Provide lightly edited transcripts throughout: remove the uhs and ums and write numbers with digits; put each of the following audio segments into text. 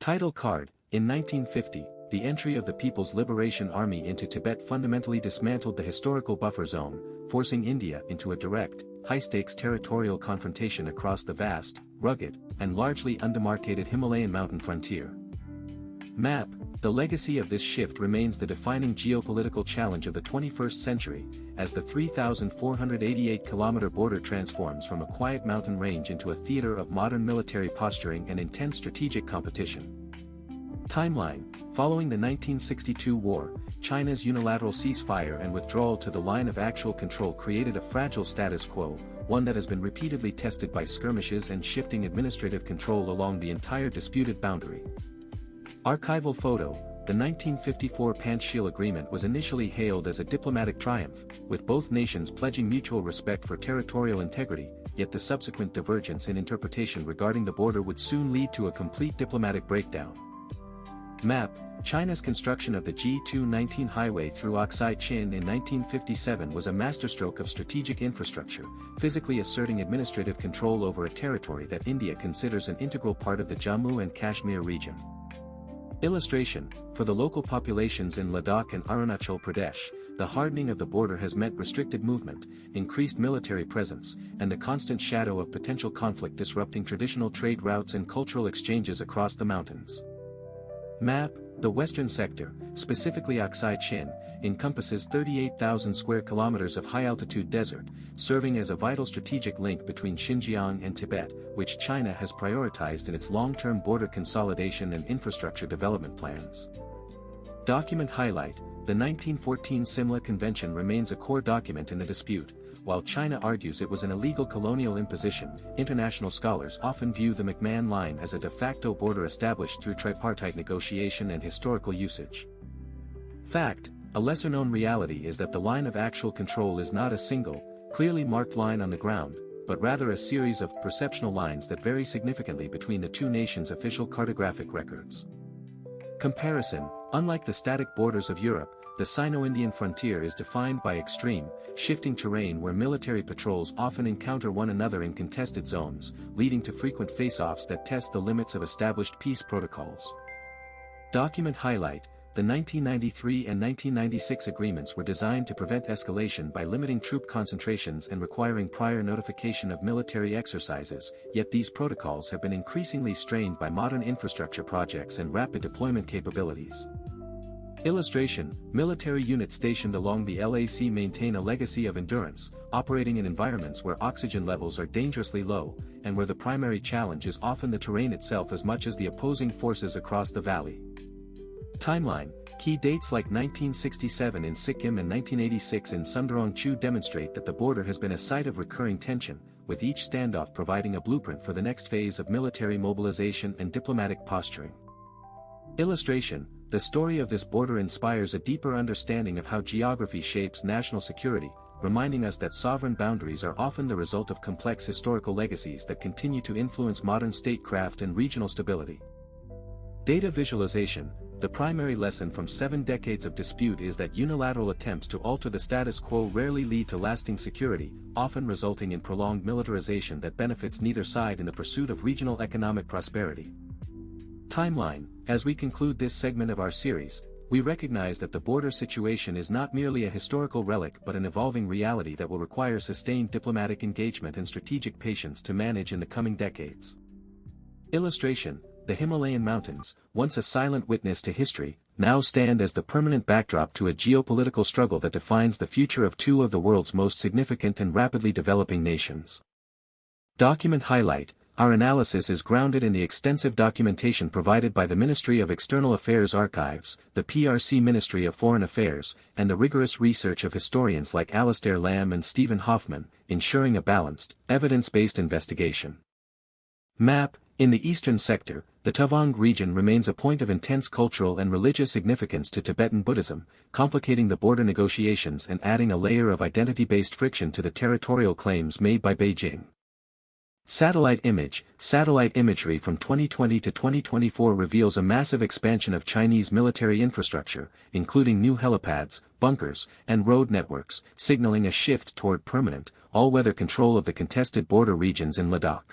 Title card: In 1950, the entry of the People's Liberation Army into Tibet fundamentally dismantled the historical buffer zone, forcing India into a direct, high-stakes territorial confrontation across the vast, rugged, and largely undemarcated Himalayan mountain frontier. Map: The legacy of this shift remains the defining geopolitical challenge of the 21st century, as the 3,488-kilometer border transforms from a quiet mountain range into a theater of modern military posturing and intense strategic competition. Timeline: Following the 1962 war, China's unilateral ceasefire and withdrawal to the line of actual control created a fragile status quo, one that has been repeatedly tested by skirmishes and shifting administrative control along the entire disputed boundary. Archival photo: The 1954 Panchsheel Agreement was initially hailed as a diplomatic triumph, with both nations pledging mutual respect for territorial integrity, yet the subsequent divergence in interpretation regarding the border would soon lead to a complete diplomatic breakdown. Map: China's construction of the G219 highway through Aksai Chin in 1957 was a masterstroke of strategic infrastructure, physically asserting administrative control over a territory that India considers an integral part of the Jammu and Kashmir region. Illustration: For the local populations in Ladakh and Arunachal Pradesh, the hardening of the border has meant restricted movement, increased military presence, and the constant shadow of potential conflict disrupting traditional trade routes and cultural exchanges across the mountains. Map: The western sector, specifically Aksai Chin, encompasses 38,000 square kilometers of high-altitude desert, serving as a vital strategic link between Xinjiang and Tibet, which China has prioritized in its long-term border consolidation and infrastructure development plans. Document highlight: The 1914 Simla Convention remains a core document in the dispute. While China argues it was an illegal colonial imposition, international scholars often view the McMahon Line as a de facto border established through tripartite negotiation and historical usage. Fact: A lesser-known reality is that the line of actual control is not a single, clearly marked line on the ground, but rather a series of perceptual lines that vary significantly between the two nations' official cartographic records. Comparison: Unlike the static borders of Europe, the Sino-Indian frontier is defined by extreme, shifting terrain where military patrols often encounter one another in contested zones, leading to frequent face-offs that test the limits of established peace protocols. Document highlight: The 1993 and 1996 agreements were designed to prevent escalation by limiting troop concentrations and requiring prior notification of military exercises, yet these protocols have been increasingly strained by modern infrastructure projects and rapid deployment capabilities. Illustration: Military units stationed along the LAC maintain a legacy of endurance, operating in environments where oxygen levels are dangerously low, and where the primary challenge is often the terrain itself as much as the opposing forces across the valley. Timeline: Key dates like 1967 in Sikkim and 1986 in Sundarong demonstrate that the border has been a site of recurring tension, with each standoff providing a blueprint for the next phase of military mobilization and diplomatic posturing. Illustration: The story of this border inspires a deeper understanding of how geography shapes national security, reminding us that sovereign boundaries are often the result of complex historical legacies that continue to influence modern statecraft and regional stability. Data visualization: The primary lesson from 7 decades of dispute is that unilateral attempts to alter the status quo rarely lead to lasting security, often resulting in prolonged militarization that benefits neither side in the pursuit of regional economic prosperity. Timeline: As we conclude this segment of our series, we recognize that the border situation is not merely a historical relic but an evolving reality that will require sustained diplomatic engagement and strategic patience to manage in the coming decades. Illustration: The Himalayan mountains, once a silent witness to history, now stand as the permanent backdrop to a geopolitical struggle that defines the future of two of the world's most significant and rapidly developing nations. Document highlight: Our analysis is grounded in the extensive documentation provided by the Ministry of External Affairs Archives, the PRC Ministry of Foreign Affairs, and the rigorous research of historians like Alastair Lamb and Stephen Hoffman, ensuring a balanced, evidence-based investigation. Map: In the eastern sector, the Tawang region remains a point of intense cultural and religious significance to Tibetan Buddhism, complicating the border negotiations and adding a layer of identity-based friction to the territorial claims made by Beijing. Satellite imagery from 2020 to 2024 reveals a massive expansion of Chinese military infrastructure, including new helipads, bunkers, and road networks, signaling a shift toward permanent, all-weather control of the contested border regions in Ladakh.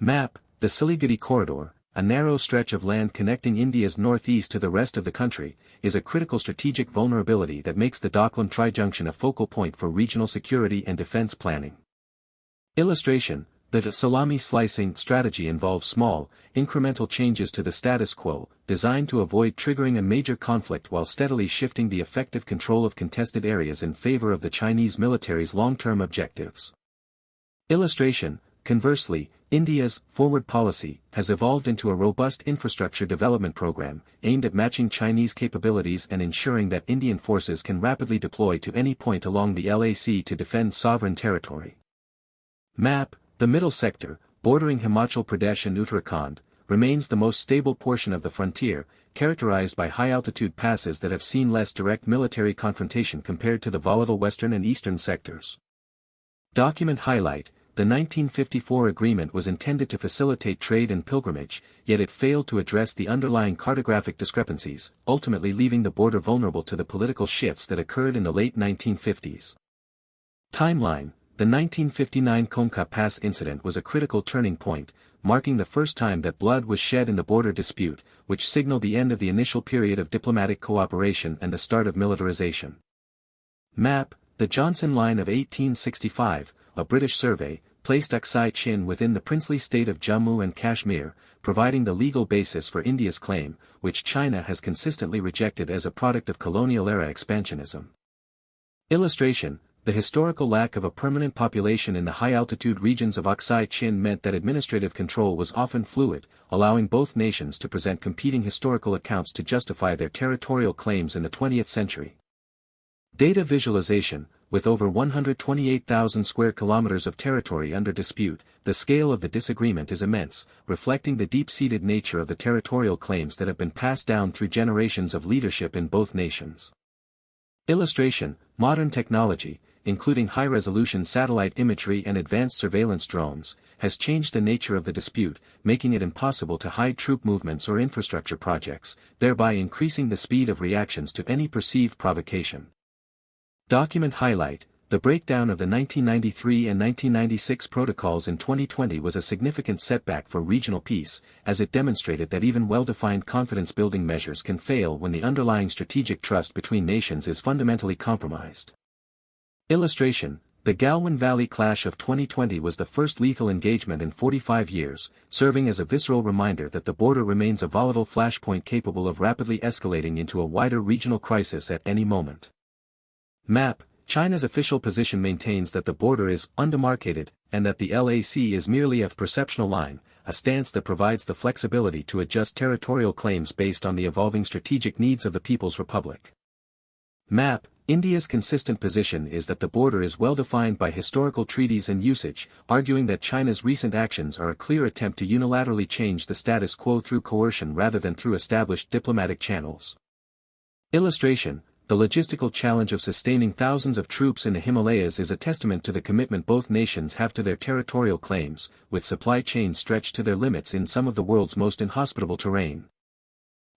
Map: The Siliguri Corridor, a narrow stretch of land connecting India's northeast to the rest of the country, is a critical strategic vulnerability that makes the Doklam Tri-Junction a focal point for regional security and defense planning. Illustration: the Salami Slicing strategy involves small, incremental changes to the status quo, designed to avoid triggering a major conflict while steadily shifting the effective control of contested areas in favor of the Chinese military's long-term objectives. Illustration: Conversely, India's forward policy has evolved into a robust infrastructure development program aimed at matching Chinese capabilities and ensuring that Indian forces can rapidly deploy to any point along the LAC to defend sovereign territory. Map: The middle sector, bordering Himachal Pradesh and Uttarakhand, remains the most stable portion of the frontier, characterized by high-altitude passes that have seen less direct military confrontation compared to the volatile western and eastern sectors. Document highlight: The 1954 agreement was intended to facilitate trade and pilgrimage, yet it failed to address the underlying cartographic discrepancies, ultimately leaving the border vulnerable to the political shifts that occurred in the late 1950s. Timeline: The 1959 Kongka Pass incident was a critical turning point, marking the first time that blood was shed in the border dispute, which signaled the end of the initial period of diplomatic cooperation and the start of militarization. Map: The Johnson Line of 1865, a British survey, placed Aksai Chin within the princely state of Jammu and Kashmir, providing the legal basis for India's claim, which China has consistently rejected as a product of colonial-era expansionism. Illustration: The historical lack of a permanent population in the high-altitude regions of Aksai Chin meant that administrative control was often fluid, allowing both nations to present competing historical accounts to justify their territorial claims in the 20th century. Data visualization: With over 128,000 square kilometers of territory under dispute, the scale of the disagreement is immense, reflecting the deep-seated nature of the territorial claims that have been passed down through generations of leadership in both nations. Illustration: Modern technology, including high-resolution satellite imagery and advanced surveillance drones, has changed the nature of the dispute, making it impossible to hide troop movements or infrastructure projects, thereby increasing the speed of reactions to any perceived provocation. Document highlight: The breakdown of the 1993 and 1996 protocols in 2020 was a significant setback for regional peace, as it demonstrated that even well-defined confidence-building measures can fail when the underlying strategic trust between nations is fundamentally compromised. Illustration: The Galwan Valley clash of 2020 was the first lethal engagement in 45 years, serving as a visceral reminder that the border remains a volatile flashpoint capable of rapidly escalating into a wider regional crisis at any moment. Map: China's official position maintains that the border is undemarcated, and that the LAC is merely a perceptional line, a stance that provides the flexibility to adjust territorial claims based on the evolving strategic needs of the People's Republic. Map: India's consistent position is that the border is well defined by historical treaties and usage, arguing that China's recent actions are a clear attempt to unilaterally change the status quo through coercion rather than through established diplomatic channels. Illustration: The logistical challenge of sustaining thousands of troops in the Himalayas is a testament to the commitment both nations have to their territorial claims, with supply chains stretched to their limits in some of the world's most inhospitable terrain.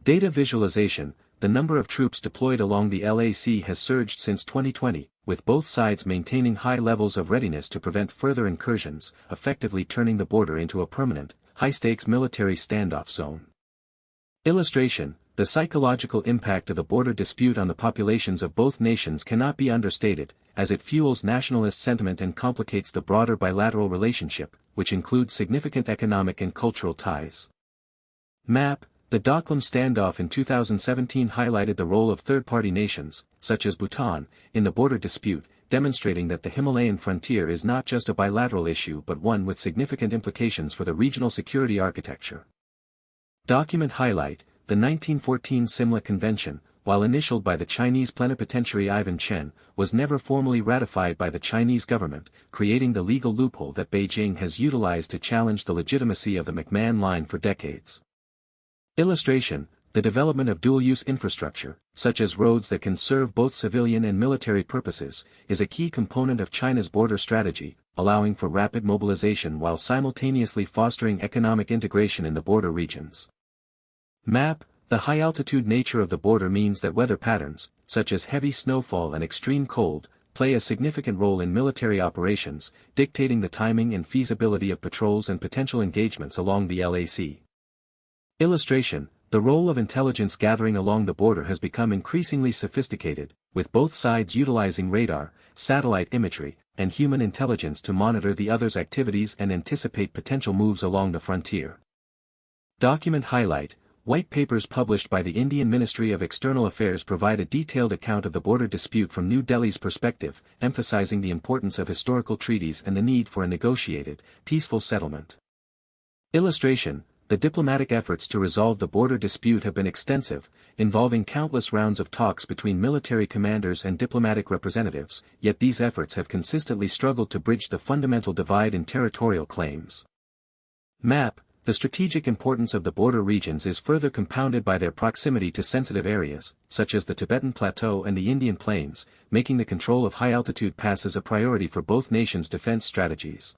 Data visualization: The number of troops deployed along the LAC has surged since 2020, with both sides maintaining high levels of readiness to prevent further incursions, effectively turning the border into a permanent, high-stakes military standoff zone. Illustration: The psychological impact of the border dispute on the populations of both nations cannot be understated, as it fuels nationalist sentiment and complicates the broader bilateral relationship, which includes significant economic and cultural ties. Map: The Doklam standoff in 2017 highlighted the role of third-party nations, such as Bhutan, in the border dispute, demonstrating that the Himalayan frontier is not just a bilateral issue but one with significant implications for the regional security architecture. Document highlight: The 1914 Simla Convention, while initialed by the Chinese plenipotentiary Ivan Chen, was never formally ratified by the Chinese government, creating the legal loophole that Beijing has utilized to challenge the legitimacy of the McMahon Line for decades. Illustration: The development of dual-use infrastructure, such as roads that can serve both civilian and military purposes, is a key component of China's border strategy, allowing for rapid mobilization while simultaneously fostering economic integration in the border regions. Map: The high-altitude nature of the border means that weather patterns, such as heavy snowfall and extreme cold, play a significant role in military operations, dictating the timing and feasibility of patrols and potential engagements along the LAC. Illustration: the role of intelligence gathering along the border has become increasingly sophisticated, with both sides utilizing radar, satellite imagery, and human intelligence to monitor the other's activities and anticipate potential moves along the frontier. Document highlight: white papers published by the Indian Ministry of External Affairs provide a detailed account of the border dispute from New Delhi's perspective, emphasizing the importance of historical treaties and the need for a negotiated, peaceful settlement. Illustration: the diplomatic efforts to resolve the border dispute have been extensive, involving countless rounds of talks between military commanders and diplomatic representatives, yet these efforts have consistently struggled to bridge the fundamental divide in territorial claims. Map: the strategic importance of the border regions is further compounded by their proximity to sensitive areas, such as the Tibetan Plateau and the Indian Plains, making the control of high-altitude passes a priority for both nations' defense strategies.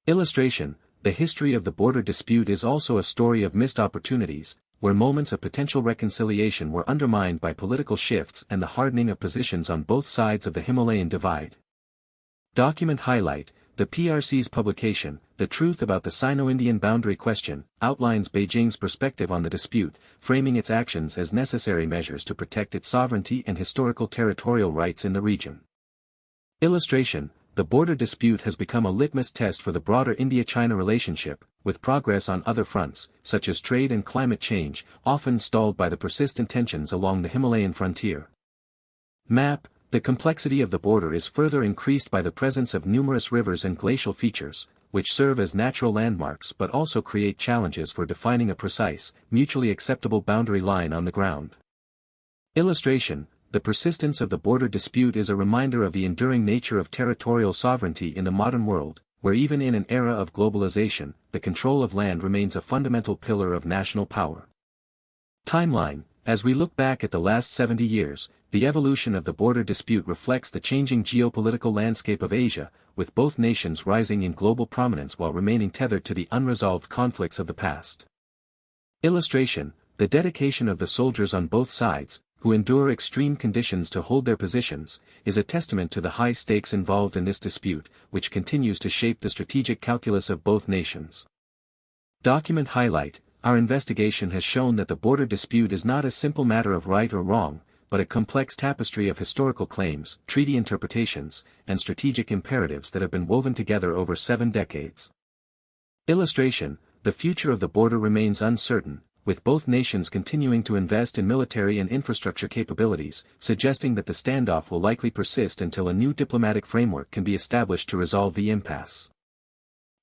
Illustration: the history of the border dispute is also a story of missed opportunities, where moments of potential reconciliation were undermined by political shifts and the hardening of positions on both sides of the Himalayan divide. Document highlight: the PRC's publication, The Truth About the Sino-Indian Boundary Question, outlines Beijing's perspective on the dispute, framing its actions as necessary measures to protect its sovereignty and historical territorial rights in the region. Illustration: the border dispute has become a litmus test for the broader India-China relationship, with progress on other fronts, such as trade and climate change, often stalled by the persistent tensions along the Himalayan frontier. Map: the complexity of the border is further increased by the presence of numerous rivers and glacial features, which serve as natural landmarks but also create challenges for defining a precise, mutually acceptable boundary line on the ground. Illustration: the persistence of the border dispute is a reminder of the enduring nature of territorial sovereignty in the modern world, where even in an era of globalization, the control of land remains a fundamental pillar of national power. Timeline: as we look back at the last 70 years, the evolution of the border dispute reflects the changing geopolitical landscape of Asia, with both nations rising in global prominence while remaining tethered to the unresolved conflicts of the past. Illustration: the dedication of the soldiers on both sides, who endure extreme conditions to hold their positions, is a testament to the high stakes involved in this dispute, which continues to shape the strategic calculus of both nations. Document highlight: our investigation has shown that the border dispute is not a simple matter of right or wrong, but a complex tapestry of historical claims, treaty interpretations, and strategic imperatives that have been woven together over 7 decades. Illustration: the future of the border remains uncertain, with both nations continuing to invest in military and infrastructure capabilities, suggesting that the standoff will likely persist until a new diplomatic framework can be established to resolve the impasse.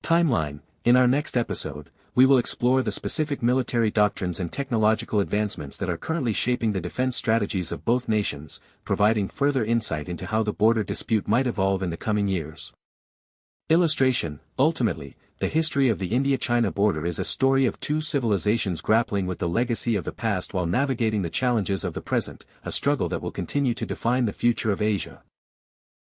Timeline: in our next episode, we will explore the specific military doctrines and technological advancements that are currently shaping the defense strategies of both nations, providing further insight into how the border dispute might evolve in the coming years. Illustration: ultimately, the history of the India-China border is a story of two civilizations grappling with the legacy of the past while navigating the challenges of the present, a struggle that will continue to define the future of Asia.